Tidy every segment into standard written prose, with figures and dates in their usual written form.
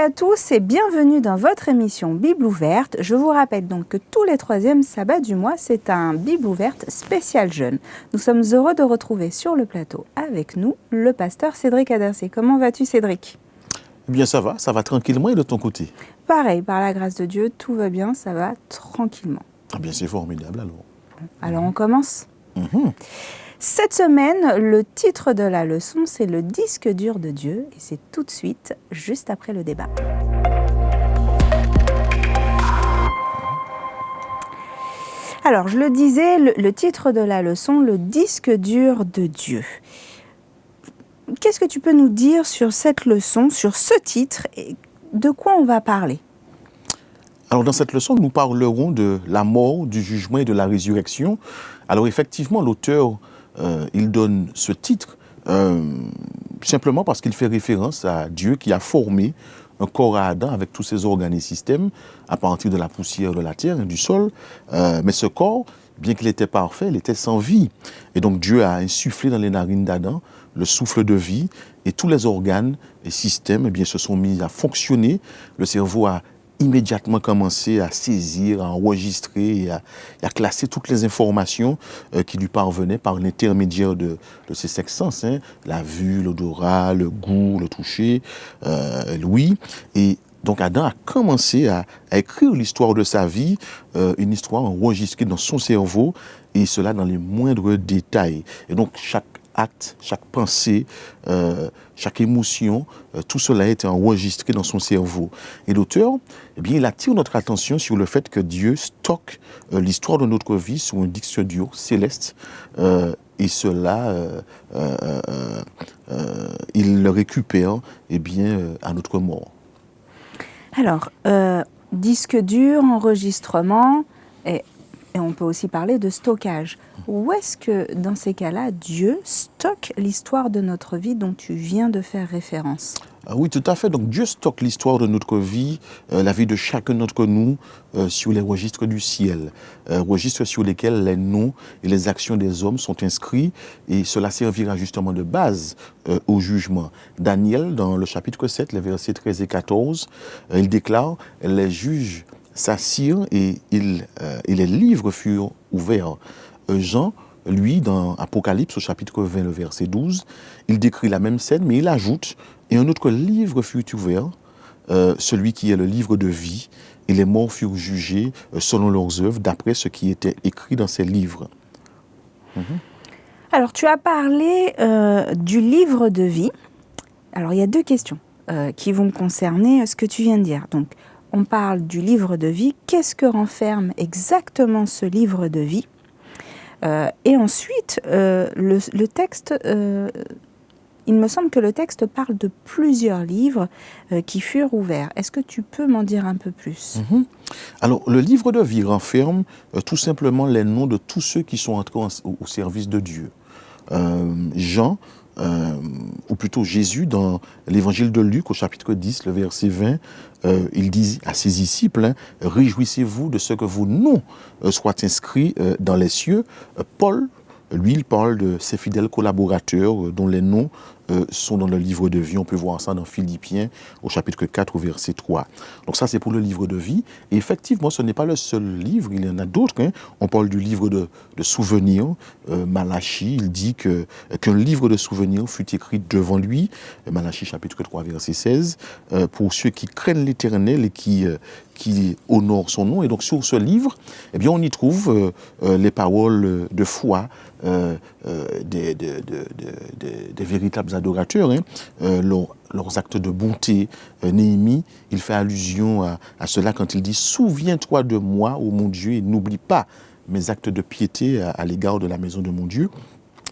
à tous et bienvenue dans votre émission Bible ouverte. Je vous rappelle donc que tous les troisièmes sabbats du mois, c'est un Bible ouverte spécial jeûne. Nous sommes heureux de retrouver sur le plateau avec nous le pasteur Cédric Adercé. Comment vas-tu, Cédric ? Eh bien ça va tranquillement et de ton côté? Pareil, par la grâce de Dieu, tout va bien, ça va tranquillement. Ah bien c'est formidable alors. Alors on commence. Cette semaine, le titre de la leçon, c'est le disque dur de Dieu et c'est tout de suite, juste après le débat. Alors, je le disais, le titre de la leçon, le disque dur de Dieu. Qu'est-ce que tu peux nous dire sur cette leçon, sur ce titre, et de quoi on va parler ? Alors dans cette leçon, nous parlerons de la mort, du jugement et de la résurrection. Alors effectivement, l'auteur, il donne ce titre simplement parce qu'il fait référence à Dieu qui a formé un corps à Adam avec tous ses organes et systèmes à partir de la poussière de la terre et du sol. Mais ce corps, bien qu'il était parfait, il était sans vie. Et donc Dieu a insufflé dans les narines d'Adam le souffle de vie et tous les organes et systèmes eh bien, se sont mis à fonctionner. Le cerveau a immédiatement commencé à saisir, à enregistrer et à classer toutes les informations qui lui parvenaient par l'intermédiaire de ses cinq sens, hein, la vue, l'odorat, le goût, le toucher, l'ouïe. Et donc Adam a commencé à écrire l'histoire de sa vie, une histoire enregistrée dans son cerveau, et cela dans les moindres détails. Et donc chaque acte, chaque pensée, chaque émotion, tout cela a été enregistré dans son cerveau. Et l'auteur, eh bien, il attire notre attention sur le fait que Dieu stocke l'histoire de notre vie sur un disque dur céleste, et cela, il le récupère eh bien, à notre mort. Alors, disque dur, enregistrement, et on peut aussi parler de stockage. Où est-ce que, dans ces cas-là, Dieu stocke l'histoire de notre vie dont tu viens de faire référence ? Oui, tout à fait. Donc Dieu stocke l'histoire de notre vie, la vie de chacun d'entre nous sur les registres du ciel, registres sur lesquels les noms et les actions des hommes sont inscrits, et cela servira justement de base au jugement. Daniel, dans le chapitre 7, les versets 13 et 14, il déclare « Les juges s'assirent et les livres furent ouverts ». Jean, lui, dans Apocalypse, au chapitre 20, le verset 12, il décrit la même scène, mais il ajoute « Et un autre livre fut ouvert, celui qui est le livre de vie, et les morts furent jugés selon leurs œuvres, d'après ce qui était écrit dans ces livres. » Alors, tu as parlé du livre de vie. Alors, il y a deux questions qui vont concerner ce que tu viens de dire. Donc, on parle du livre de vie. Qu'est-ce que renferme exactement ce livre de vie ? Et ensuite, le texte, il me semble que le texte parle de plusieurs livres qui furent ouverts. Est-ce que tu peux m'en dire un peu plus ? Alors, le livre de vie renferme tout simplement les noms de tous ceux qui sont entrés au service de Dieu. Jean, ou plutôt Jésus, dans l'évangile de Luc, au chapitre 10, le verset 20, il dit à ses disciples, hein, « Réjouissez-vous de ce que vos noms soient inscrits dans les cieux. » Paul, lui, il parle de ses fidèles collaborateurs dont les noms sont dans le livre de vie. On peut voir ça dans Philippiens, au chapitre 4, au verset 3. Donc ça, c'est pour le livre de vie. Et effectivement, ce n'est pas le seul livre, il y en a d'autres. Hein. On parle du livre de souvenirs. Malachie, il dit qu'un livre de souvenirs fut écrit devant lui. Malachie, chapitre 3, verset 16. Pour ceux qui craignent l'Éternel et qui honorent son nom. Et donc sur ce livre, eh bien, on y trouve les paroles de foi des véritables adorateurs, hein, leurs actes de bonté. Néhémie, il fait allusion à cela quand il dit « Souviens-toi de moi, ô mon Dieu, et n'oublie pas mes actes de piété à l'égard de la maison de mon Dieu. »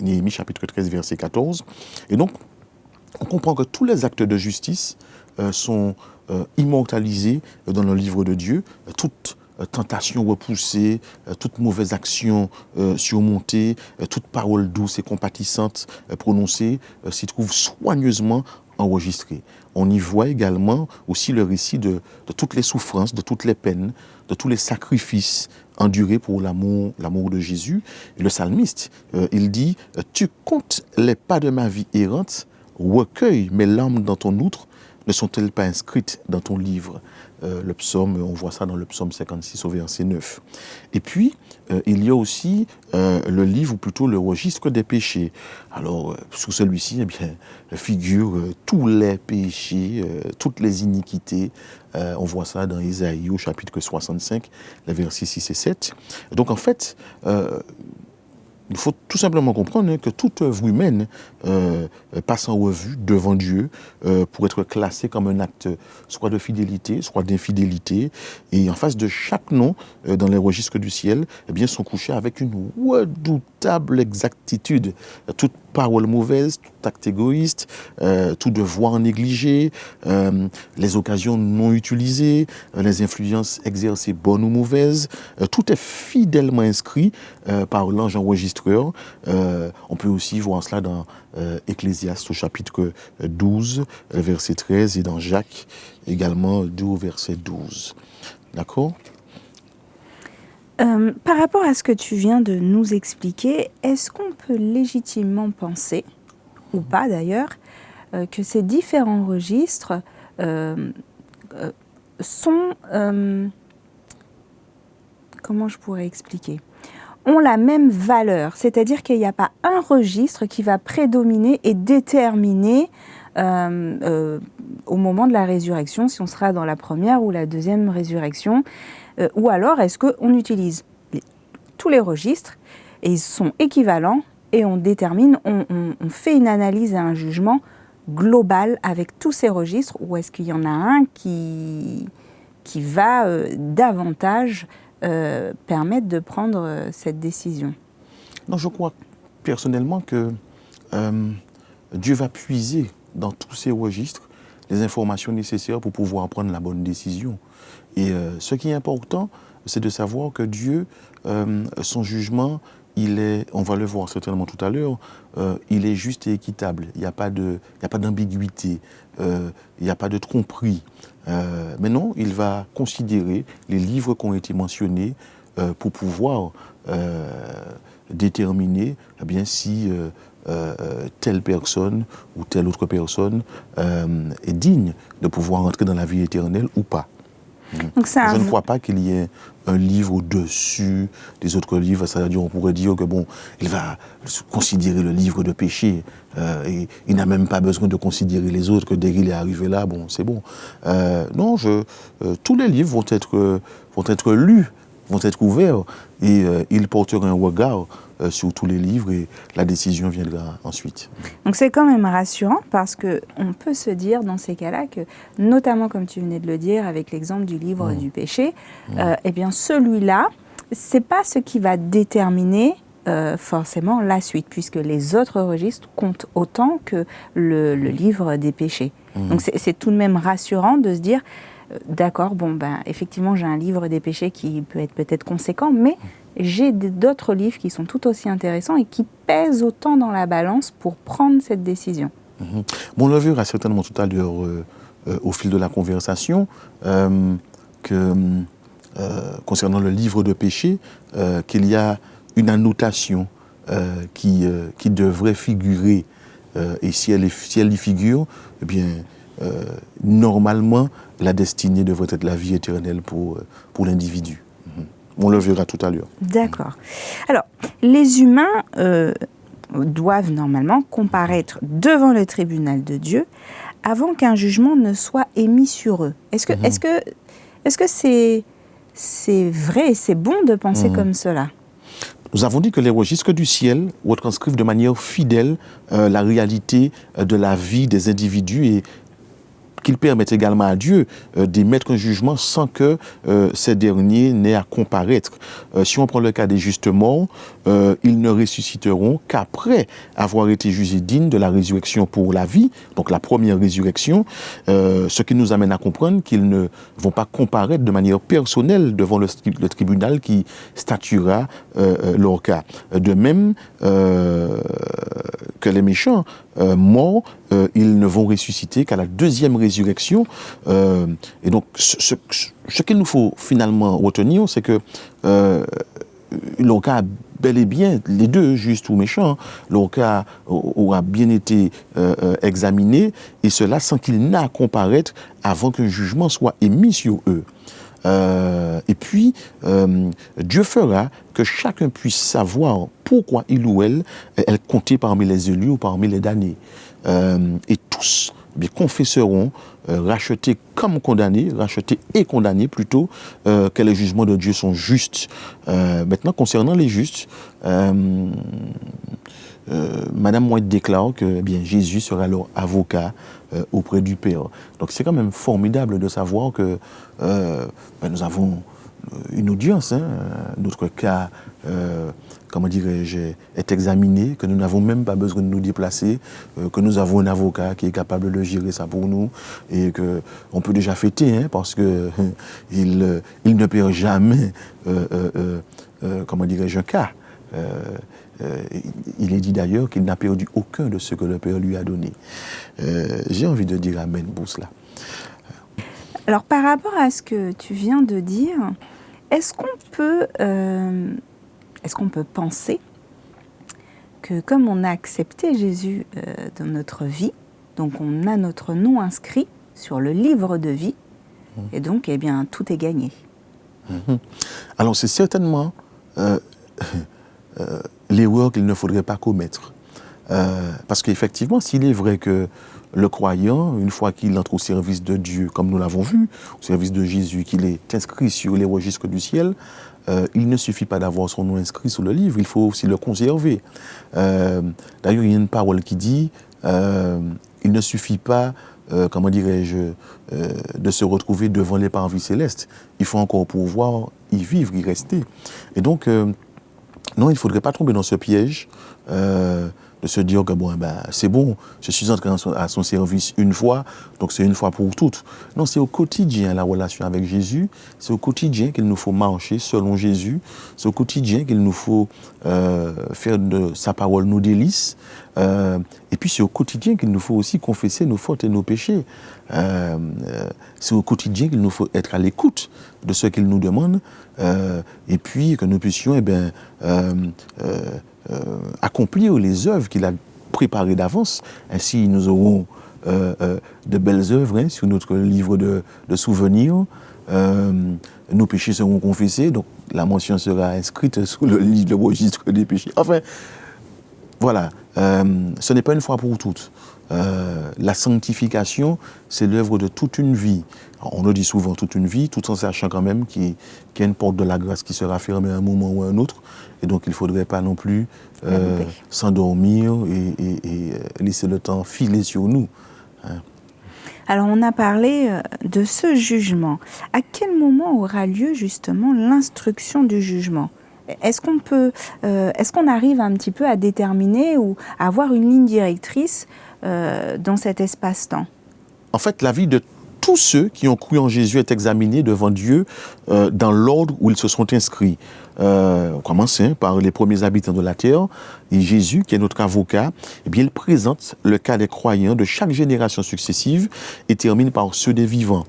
Néhémie, chapitre 13, verset 14. Et donc, on comprend que tous les actes de justice sont immortalisés dans le livre de Dieu. Toute tentation repoussée, toute mauvaise action surmontée, toute parole douce et compatissante prononcée s'y trouve soigneusement enregistrée. On y voit également aussi le récit de toutes les souffrances, de toutes les peines, de tous les sacrifices endurés pour l'amour de Jésus. Et le psalmiste, il dit « Tu comptes les pas de ma vie errante, recueille mes larmes dans ton outre, ne sont-elles pas inscrites dans ton livre? Le psaume, on voit ça dans le psaume 56 au verset 9. Et puis, il y a aussi le livre, ou plutôt le registre des péchés. Alors, sur celui-ci, eh bien, figurent tous les péchés, toutes les iniquités. On voit ça dans Ésaïe au chapitre 65, les versets 6 et 7. Donc, en fait, il faut tout simplement comprendre que toute œuvre humaine passe en revue devant Dieu pour être classée comme un acte soit de fidélité, soit d'infidélité. Et en face de chaque nom dans les registres du ciel, eh bien, sont couchés avec une redoutable exactitude. Toute parole mauvaise, tout acte égoïste, tout devoir négligé, les occasions non utilisées, les influences exercées bonnes ou mauvaises, tout est fidèlement inscrit par l'ange enregistreur. On peut aussi voir cela dans Ecclésiaste au chapitre 12, verset 13, et dans Jacques également 2 verset 12. D'accord ? Par rapport à ce que tu viens de nous expliquer, est-ce qu'on peut légitimement penser, ou pas d'ailleurs, que ces différents registres sont, comment je pourrais expliquer, ont la même valeur, c'est-à-dire qu'il n'y a pas un registre qui va prédominer et déterminer au moment de la résurrection, si on sera dans la première ou la deuxième résurrection, ou alors est-ce qu'on utilise tous les registres et ils sont équivalents et on détermine, on fait une analyse et un jugement global avec tous ces registres, ou est-ce qu'il y en a un qui va davantage permettre de prendre cette décision? Non, je crois personnellement que Dieu va puiser dans tous ces registres les informations nécessaires pour pouvoir prendre la bonne décision. Et ce qui est important, c'est de savoir que Dieu, son jugement, il est, on va le voir certainement tout à l'heure, il est juste et équitable. Il n'y a pas d'ambiguïté, il n'y a pas de tromperie. Mais non, il va considérer les livres qui ont été mentionnés pour pouvoir déterminer eh bien, si telle personne ou telle autre personne est digne de pouvoir entrer dans la vie éternelle ou pas. Donc je ne crois pas qu'il y ait un livre au-dessus des autres livres. C'est-à-dire, on pourrait dire que bon, il va considérer le livre de péché et il n'a même pas besoin de considérer les autres, que dès qu'il est arrivé là, bon, c'est bon. Non, tous les livres vont être lus, vont être ouverts et ils porteront un regard sur tous les livres et la décision viendra ensuite. Donc c'est quand même rassurant parce qu'on peut se dire dans ces cas-là que, notamment comme tu venais de le dire avec l'exemple du livre du péché, eh bien celui-là, c'est pas ce qui va déterminer forcément la suite, puisque les autres registres comptent autant que le livre des péchés. Donc c'est tout de même rassurant de se dire, d'accord, bon ben effectivement j'ai un livre des péchés qui peut être peut-être conséquent, mais j'ai d'autres livres qui sont tout aussi intéressants et qui pèsent autant dans la balance pour prendre cette décision. Bon, on le verra certainement tout à l'heure au fil de la conversation que concernant le livre de péché, qu'il y a une annotation qui devrait figurer et si elle y figure, eh bien normalement la destinée devrait être la vie éternelle pour l'individu. On le verra tout à l'heure. D'accord. Alors, les humains doivent normalement comparaître devant le tribunal de Dieu avant qu'un jugement ne soit émis sur eux. Est-ce que c'est vrai et c'est bon de penser comme cela? Nous avons dit que les registres du ciel retranscrivent de manière fidèle la réalité de la vie des individus et qu'ils permettent également à Dieu d'émettre un jugement sans que ces derniers n'aient à comparaître. Si on prend le cas des justes morts, ils ne ressusciteront qu'après avoir été jugés dignes de la résurrection pour la vie, donc la première résurrection, ce qui nous amène à comprendre qu'ils ne vont pas comparaître de manière personnelle devant le tribunal qui statuera leur cas. De même que les méchants morts, ils ne vont ressusciter qu'à la deuxième résurrection. Et donc, ce qu'il nous faut finalement retenir, c'est que leur cas a bel et bien, les deux, juste ou méchant, leur cas aura bien été examiné, et cela sans qu'il n'ait à comparaître avant qu'un jugement soit émis sur eux. Et puis, Dieu fera que chacun puisse savoir pourquoi il ou elle comptait parmi les élus ou parmi les damnés. Et tous confesseront, rachetés comme condamnés, rachetés et condamnés plutôt, que les jugements de Dieu sont justes. Maintenant, concernant les justes, Madame White déclare que Jésus sera leur avocat auprès du Père. Donc c'est quand même formidable de savoir que nous avons une audience, notre cas, comment dirais-je, est examiné, que nous n'avons même pas besoin de nous déplacer, que nous avons un avocat qui est capable de gérer ça pour nous, et qu'on peut déjà fêter, parce que il ne perd jamais, comment dirais-je, un cas. Il est dit d'ailleurs qu'il n'a perdu aucun de ce que le Père lui a donné. J'ai envie de dire amen pour cela. Alors par rapport à ce que tu viens de dire, est-ce qu'on peut penser que comme on a accepté Jésus dans notre vie, donc on a notre nom inscrit sur le livre de vie, et donc tout est gagné. Alors c'est certainement l'erreur qu'il ne faudrait pas commettre. Parce qu'effectivement, s'il est vrai que le croyant, une fois qu'il entre au service de Dieu, comme nous l'avons vu, au service de Jésus, qu'il est inscrit sur les registres du ciel, il ne suffit pas d'avoir son nom inscrit sur le livre, il faut aussi le conserver. D'ailleurs, il y a une parole qui dit, il ne suffit pas, comment dirais-je, de se retrouver devant les parvis célestes. Il faut encore pouvoir y vivre, y rester. Et donc, non, il ne faudrait pas tomber dans ce piège de se dire que c'est bon, je suis entré à son service une fois, donc c'est une fois pour toutes. Non, c'est au quotidien la relation avec Jésus, c'est au quotidien qu'il nous faut marcher selon Jésus, c'est au quotidien qu'il nous faut faire de sa parole nos délices, et puis c'est au quotidien qu'il nous faut aussi confesser nos fautes et nos péchés. C'est au quotidien qu'il nous faut être à l'écoute de ce qu'il nous demande, et puis que nous puissions accomplir les œuvres qu'il a préparées d'avance. Ainsi, nous aurons de belles œuvres sur notre livre de souvenirs. Nos péchés seront confessés, donc la mention sera inscrite sous le livre de registre des péchés. Enfin, voilà, ce n'est pas une fois pour toutes. La sanctification, c'est l'œuvre de toute une vie. Alors, on le dit souvent toute une vie, tout en sachant quand même qu'il y a une porte de la grâce qui sera fermée à un moment ou à un autre. Et donc, il ne faudrait pas non plus s'endormir et laisser le temps filer sur nous. Alors, on a parlé de ce jugement. À quel moment aura lieu justement l'instruction du jugement ? Est-ce qu'on arrive un petit peu à déterminer ou à avoir une ligne directrice dans cet espace-temps ? En fait, la vie de tous ceux qui ont cru en Jésus est examinée devant Dieu dans l'ordre où ils se sont inscrits. On commence par les premiers habitants de la terre, et Jésus, qui est notre avocat, il présente le cas des croyants de chaque génération successive et termine par ceux des vivants.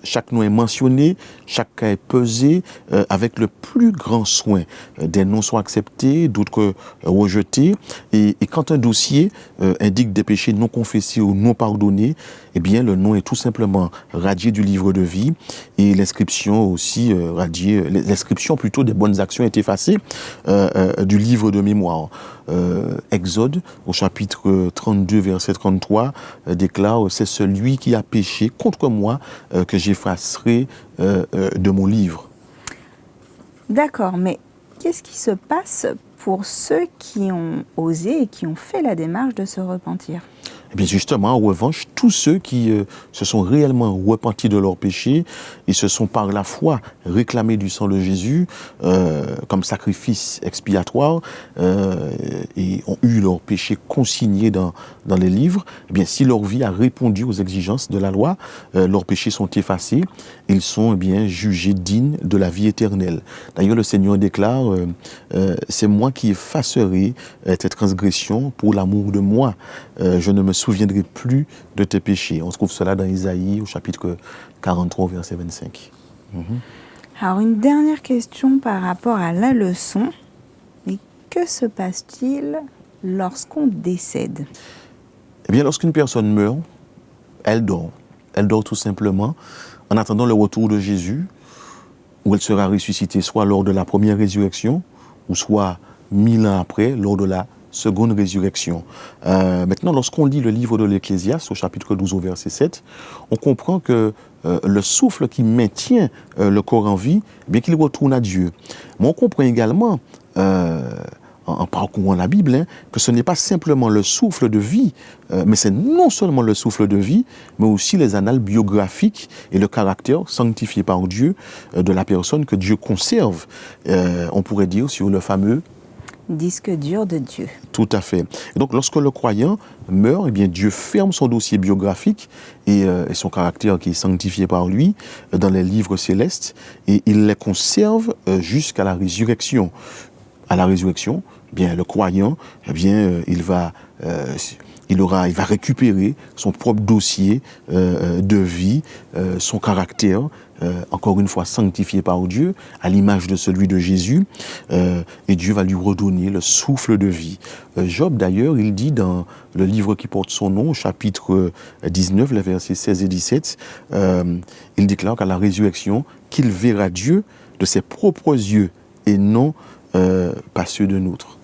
Chaque nom est mentionné, chaque cas est pesé avec le plus grand soin. Des noms sont acceptés, d'autres rejetés, et quand un dossier indique des péchés non confessés ou non pardonnés, le nom est tout simplement radié du livre de vie, et l'inscription aussi radiée, l'inscription plutôt des bonnes actions est effacée du livre de mémoire. Exode, au chapitre 32, verset 33, déclare « C'est celui qui a péché contre moi que j'effacerai de mon livre. » D'accord, mais qu'est-ce qui se passe pour ceux qui ont osé et qui ont fait la démarche de se repentir ? Eh bien justement, en revanche, tous ceux qui se sont réellement repentis de leurs péchés et se sont par la foi réclamés du sang de Jésus comme sacrifice expiatoire et ont eu leurs péchés consignés dans les livres, eh bien si leur vie a répondu aux exigences de la loi, leurs péchés sont effacés, ils sont jugés dignes de la vie éternelle. D'ailleurs, le Seigneur déclare c'est moi qui effacerai tes transgressions pour l'amour de moi. Je ne me souviendrai plus de tes péchés. On trouve cela dans Isaïe au chapitre 43, verset 25. Alors, une dernière question par rapport à la leçon. Et que se passe-t-il lorsqu'on décède? Eh bien, lorsqu'une personne meurt, elle dort. Elle dort tout simplement en attendant le retour de Jésus, où elle sera ressuscitée soit lors de la première résurrection, ou soit 1000 ans après, lors de la seconde résurrection. Maintenant, lorsqu'on lit le livre de l'Ecclésiaste, au chapitre 12, au verset 7, on comprend que le souffle qui maintient le corps en vie, eh bien qu'il retourne à Dieu. Mais on comprend également, en parcourant la Bible, que ce n'est pas simplement le souffle de vie, mais c'est non seulement le souffle de vie, mais aussi les annales biographiques et le caractère sanctifié par Dieu de la personne que Dieu conserve, on pourrait dire, sur le fameux disque dur de Dieu. Tout à fait. Et donc, lorsque le croyant meurt, eh bien, Dieu ferme son dossier biographique et son caractère qui est sanctifié par lui dans les livres célestes, et il les conserve jusqu'à la résurrection. À la résurrection, eh bien, le croyant, eh bien, il va récupérer son propre dossier de vie, son caractère, encore une fois sanctifié par Dieu, à l'image de celui de Jésus, et Dieu va lui redonner le souffle de vie. Job, d'ailleurs, il dit dans le livre qui porte son nom, chapitre 19, les versets 16 et 17, il déclare qu'à la résurrection, qu'il verra Dieu de ses propres yeux et non pas ceux de nôtres.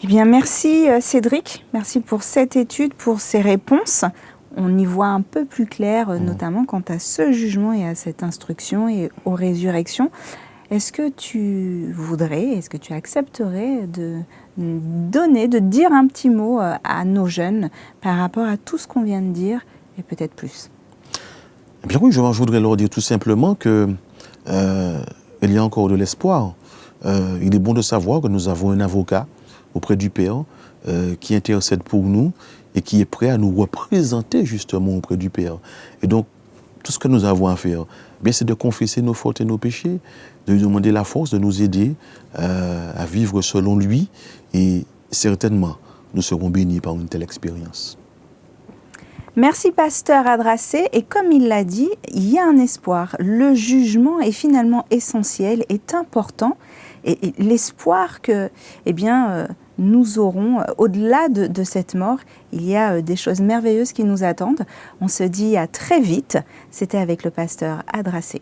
Eh bien, merci Cédric, merci pour cette étude, pour ces réponses. On y voit un peu plus clair, notamment quant à ce jugement et à cette instruction et aux résurrections. Est-ce que tu accepterais de dire un petit mot à nos jeunes par rapport à tout ce qu'on vient de dire et peut-être plus? Eh bien oui, je voudrais leur dire tout simplement que il y a encore de l'espoir. Il est bon de savoir que nous avons un avocat auprès du Père qui intercède pour nous et qui est prêt à nous représenter justement auprès du Père. Et donc, tout ce que nous avons à faire, eh bien, c'est de confesser nos fautes et nos péchés, de lui demander la force de nous aider à vivre selon lui, et certainement, nous serons bénis par une telle expérience. Merci Pasteur Adrassé, et comme il l'a dit, il y a un espoir. Le jugement est finalement essentiel, est important, et l'espoir que, eh bien, nous aurons, au-delà de cette mort, il y a des choses merveilleuses qui nous attendent. On se dit à très vite. C'était avec le Pasteur Adrassé.